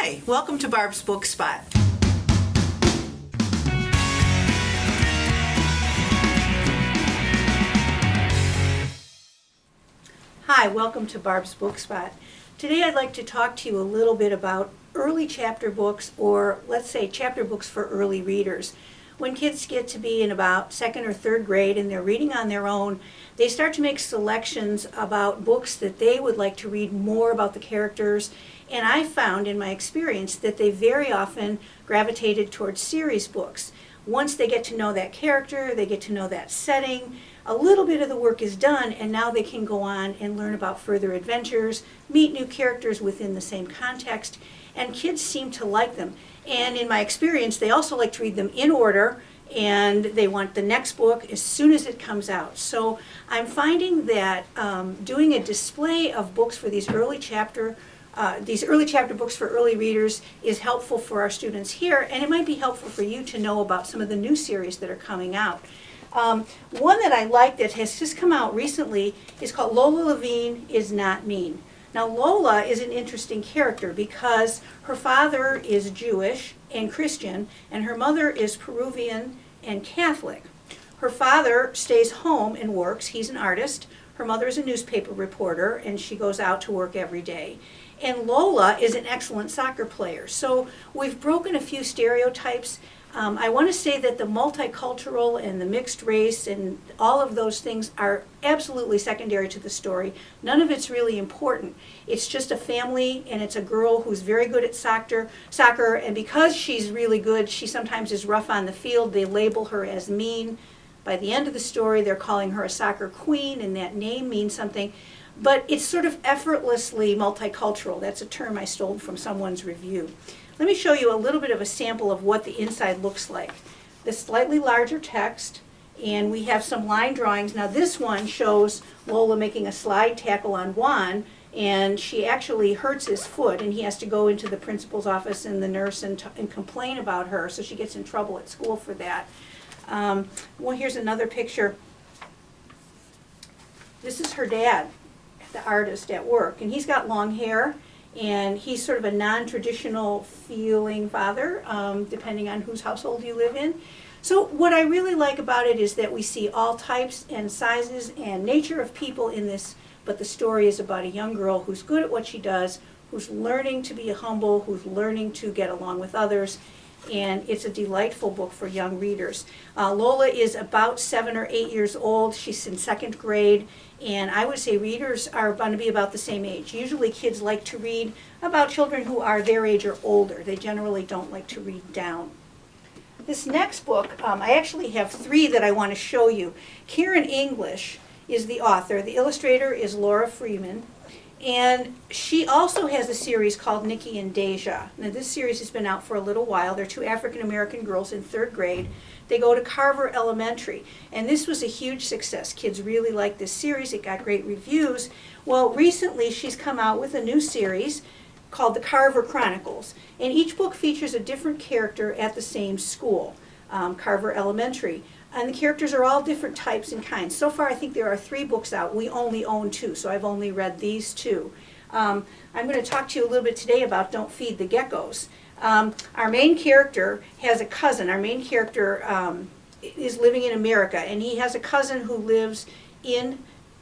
Hi, welcome to Barb's Book Spot. Hi, welcome to Barb's Book Spot. Today I'd like to talk to you a little bit about early chapter books, or let's say chapter books for early readers. When kids get to be in about second or third grade and they're reading on their own, they start to make selections about books that they would like to read more about the characters. And I found in my experience that they very often gravitated towards series books. Once they get to know that character, they get to know that setting, a little bit of the work is done, and now they can go on and learn about further adventures, meet new characters within the same context, and kids seem to like them. And in my experience, they also like to read them in order, and they want the next book as soon as it comes out. So I'm finding that doing a display of books for these early chapter books for early readers is helpful for our students here, and it might be helpful for you to know about some of the new series that are coming out. One that I like that has just come out recently is called Lola Levine Is Not Mean. Now Lola is an interesting character because her father is Jewish and Christian, and her mother is Peruvian and Catholic. Her father stays home and works. He's an artist. Her mother is a newspaper reporter, and she goes out to work every day. And Lola is an excellent soccer player. So we've broken a few stereotypes. I want to say that the multicultural and the mixed race and all of those things are absolutely secondary to the story. None of it's really important. It's just a family, and it's a girl who's very good at soccer, and because she's really good, she sometimes is rough on the field. They label her as mean. By the end of the story, they're calling her a soccer queen, and that name means something. But it's sort of effortlessly multicultural. That's a term I stole from someone's review. Let me show you a little bit of a sample of what the inside looks like. The slightly larger text, and we have some line drawings. Now this one shows Lola making a slide tackle on Juan, and she actually hurts his foot, and he has to go into the principal's office and the nurse and complain about her, so she gets in trouble at school for that. Well, here's another picture. This is her dad, the artist at work, and he's got long hair, and he's sort of a non-traditional feeling father, depending on whose household you live in. So what I really like about it is that we see all types and sizes and nature of people in this, but the story is about a young girl who's good at what she does, who's learning to be humble, who's learning to get along with others, and it's a delightful book for young readers. Lola is about 7 or 8 years old. She's in second grade, and I would say readers are going to be about the same age. Usually kids like to read about children who are their age or older. They generally don't like to read down. This next book, I actually have 3 that I want to show you. Karen English is the author. The illustrator is Laura Freeman. And she also has a series called Nikki and Deja. Now this series has been out for a little while. They're 2 African-American girls in 3rd grade. They go to Carver Elementary. And this was a huge success. Kids really liked this series. It got great reviews. Well, recently she's come out with a new series called the Carver Chronicles. And each book features a different character at the same school, Carver Elementary. And the characters are all different types and kinds. So far, I think there are 3 books out. We only own 2, so I've only read these 2. I'm going to talk to you a little bit today about Don't Feed the Geckos. Our main character has a cousin. Our main character is living in America, and he has a cousin who lives in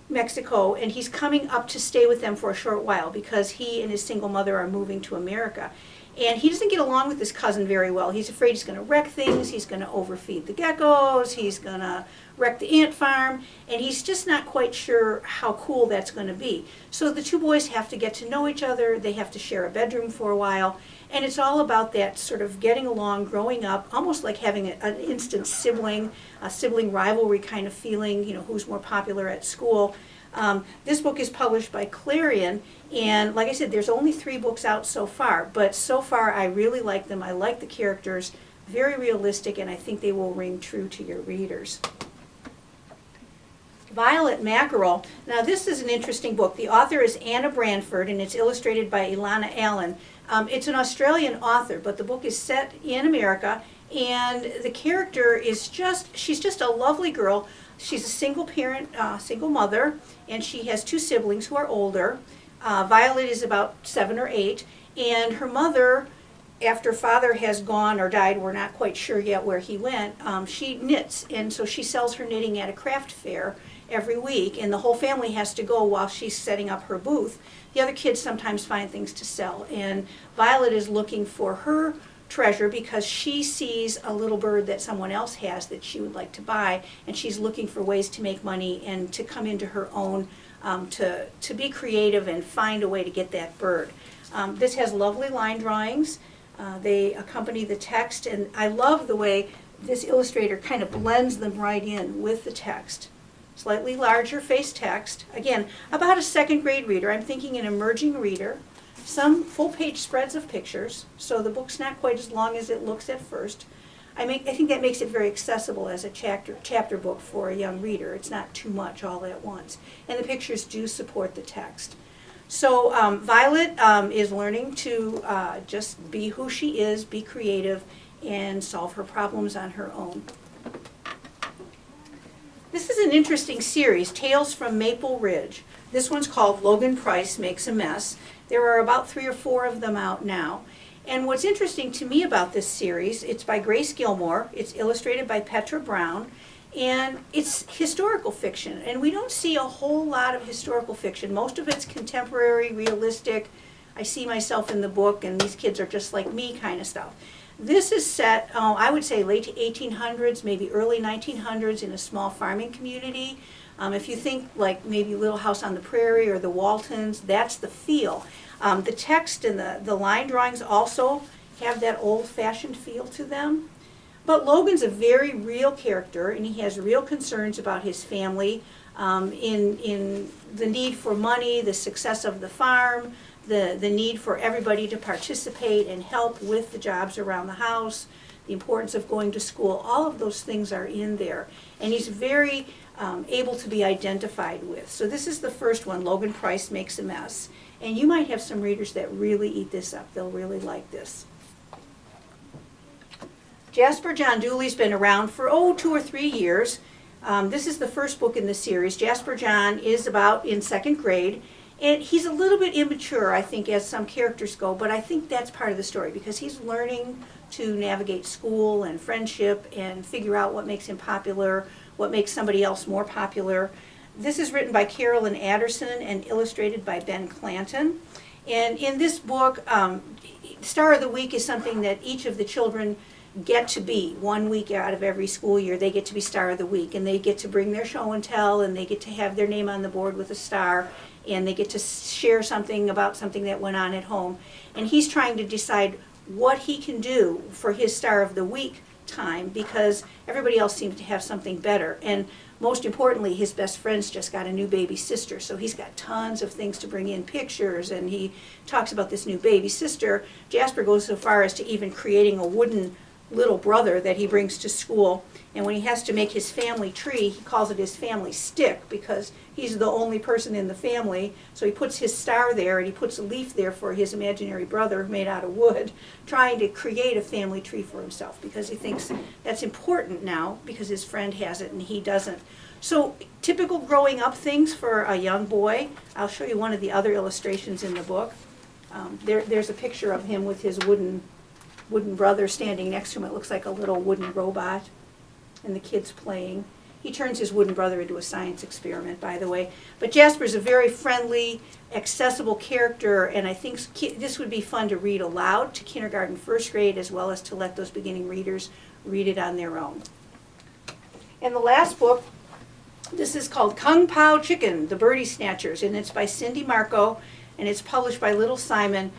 Mexico, and he's coming up to stay with them for a short while because he and his single mother are moving to America. And he doesn't get along with his cousin very well. He's afraid he's going to wreck things, he's going to overfeed the geckos, he's going to wreck the ant farm, and he's just not quite sure how cool that's going to be. So the 2 boys have to get to know each other, they have to share a bedroom for a while, and it's all about that sort of getting along, growing up, almost like having an instant sibling, a sibling rivalry kind of feeling, you know, who's more popular at school. This book is published by Clarion, and like I said, there's only 3 books out so far, but so far I really like them. I like the characters, very realistic, and I think they will ring true to your readers. Violet Mackerel. Now this is an interesting book. The author is Anna Branford, and it's illustrated by Ilana Allen. It's an Australian author, but the book is set in America, and the character is she's just a lovely girl. She's a single parent, single mother, and she has 2 siblings who are older. Violet is about 7 or 8, and her mother after father has gone or died, we're not quite sure yet where he went, she knits, and so she sells her knitting at a craft fair every week, and the whole family has to go while she's setting up her booth. The other kids sometimes find things to sell, and Violet is looking for her treasure because she sees a little bird that someone else has that she would like to buy, and she's looking for ways to make money and to come into her own, to be creative and find a way to get that bird. This has lovely line drawings. They accompany the text, and I love the way this illustrator kind of blends them right in with the text. Slightly larger face text, again, about a second grade reader. I'm thinking an emerging reader. Some full page spreads of pictures, so the book's not quite as long as it looks at first. I think that makes it very accessible as a chapter book for a young reader. It's not too much all at once. And the pictures do support the text. So Violet is learning to just be who she is, be creative, and solve her problems on her own. This is an interesting series, Tales from Maple Ridge. This one's called Logan Price Makes a Mess. There are about 3 or 4 of them out now. And what's interesting to me about this series, it's by Grace Gilmore, it's illustrated by Petra Brown, and it's historical fiction. And we don't see a whole lot of historical fiction. Most of it's contemporary, realistic, I see myself in the book and these kids are just like me kind of stuff. This is set, I would say late 1800s, maybe early 1900s in a small farming community. If you think like maybe Little House on the Prairie or the Waltons, that's the feel. The text and the line drawings also have that old-fashioned feel to them. But Logan's a very real character, and he has real concerns about his family, in the need for money, the success of the farm, the need for everybody to participate and help with the jobs around the house, the importance of going to school. All of those things are in there, and he's very able to be identified with. So this is the first one, Logan Price Makes a Mess. And you might have some readers that really eat this up. They'll really like this. Jasper Jon Dooley's been around for, 2 or 3 years. This is the first book in the series. Jasper Jon is about in 2nd grade. And he's a little bit immature, I think, as some characters go, but I think that's part of the story because he's learning to navigate school and friendship and figure out what makes him popular, what makes somebody else more popular. This is written by Carolyn Adderson and illustrated by Ben Clanton. And in this book, Star of the Week is something that each of the children get to be. 1 week out of every school year, they get to be Star of the Week, and they get to bring their show and tell, and they get to have their name on the board with a star, and they get to share something about something that went on at home. And he's trying to decide what he can do for his Star of the Week time because everybody else seems to have something better. And most importantly, his best friend's just got a new baby sister, so he's got tons of things to bring in, pictures, and he talks about this new baby sister. Jasper goes so far as to even creating a wooden little brother that he brings to school, and when he has to make his family tree, he calls it his family stick because he's the only person in the family, so he puts his star there and he puts a leaf there for his imaginary brother made out of wood, trying to create a family tree for himself because he thinks that's important now because his friend has it and he doesn't. So typical growing up things for a young boy. I'll show you one of the other illustrations in the book. There's a picture of him with his wooden brother standing next to him. It looks like a little wooden robot, and the kid's playing. He turns his wooden brother into a science experiment, by the way. But Jasper's a very friendly, accessible character, and I think this would be fun to read aloud to kindergarten, 1st grade, as well as to let those beginning readers read it on their own. And the last book, this is called Kung Pao Chicken, The Birdie Snatchers, and it's by Cindy Marco, and it's published by Little Simon.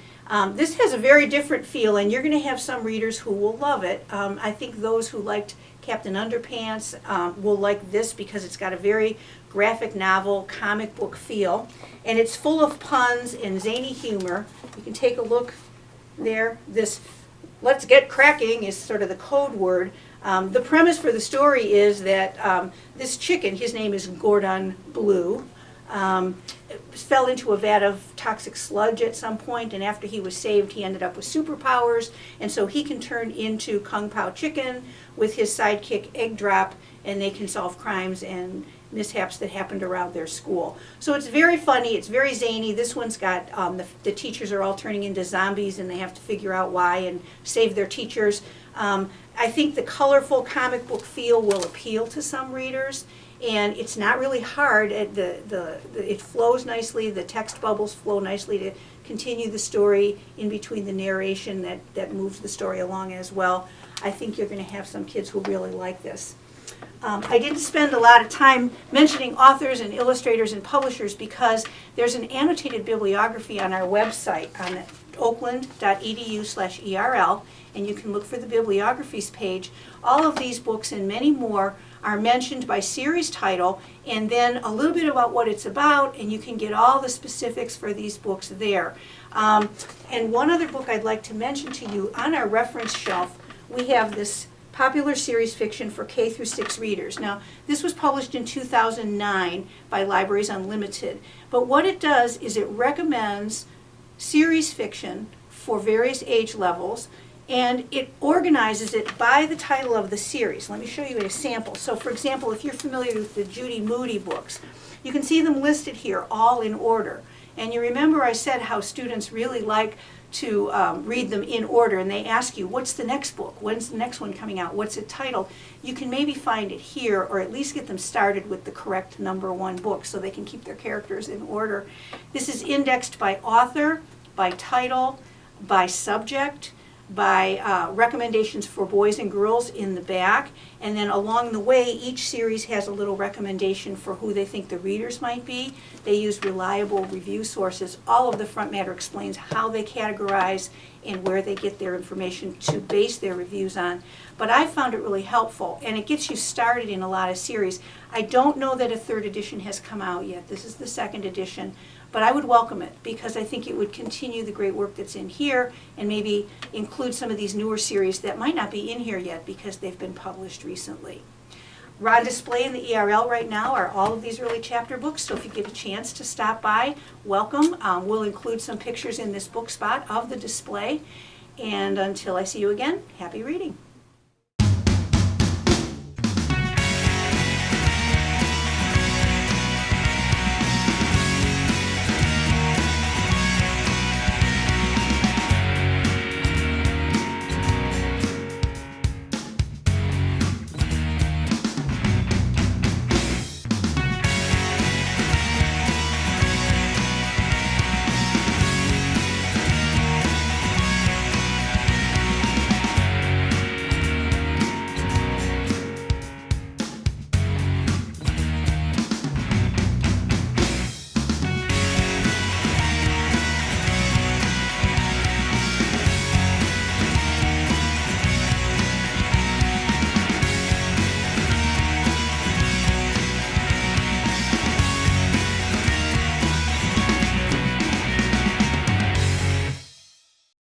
This has a very different feel, and you're going to have some readers who will love it. I think those who liked Captain Underpants will like this because it's got a very graphic novel, comic book feel, and it's full of puns and zany humor. You can take a look there. This "let's get cracking" is sort of the code word. The premise for the story is that this chicken, his name is Gordon Blue, fell into a vat of toxic sludge at some point, and after he was saved, he ended up with superpowers, and so he can turn into Kung Pao Chicken with his sidekick Egg Drop, and they can solve crimes and mishaps that happened around their school. So it's very funny, it's very zany. This one's got, the teachers are all turning into zombies and they have to figure out why and save their teachers. I think the colorful comic book feel will appeal to some readers, and it's not really hard. It flows nicely, the text bubbles flow nicely to continue the story in between the narration that moves the story along as well. I think you're going to have some kids who really like this. I didn't spend a lot of time mentioning authors and illustrators and publishers because there's an annotated bibliography on our website on oakland.edu/ERL, and you can look for the bibliographies page. All of these books and many more are mentioned by series title and then a little bit about what it's about, and you can get all the specifics for these books there. And one other book I'd like to mention to you, on our reference shelf, we have this popular series fiction for K through 6 readers. Now, this was published in 2009 by Libraries Unlimited, but what it does is it recommends series fiction for various age levels, and it organizes it by the title of the series. Let me show you a sample. So for example, if you're familiar with the Judy Moody books, you can see them listed here all in order. And you remember I said how students really like to read them in order, and they ask you, what's the next book? When's the next one coming out? What's it titled? You can maybe find it here, or at least get them started with the correct #1 book so they can keep their characters in order. This is indexed by author, by title, by subject, by recommendations for boys and girls in the back, and then along the way each series has a little recommendation for who they think the readers might be. They use reliable review sources. All of the front matter explains how they categorize and where they get their information to base their reviews on. But I found it really helpful, and it gets you started in a lot of series. I don't know that a 3rd edition has come out yet. This is the 2nd edition. But I would welcome it because I think it would continue the great work that's in here and maybe include some of these newer series that might not be in here yet because they've been published recently. On display in the ERL right now are all of these early chapter books, so if you get a chance to stop by, welcome. We'll include some pictures in this book spot of the display. And until I see you again, happy reading.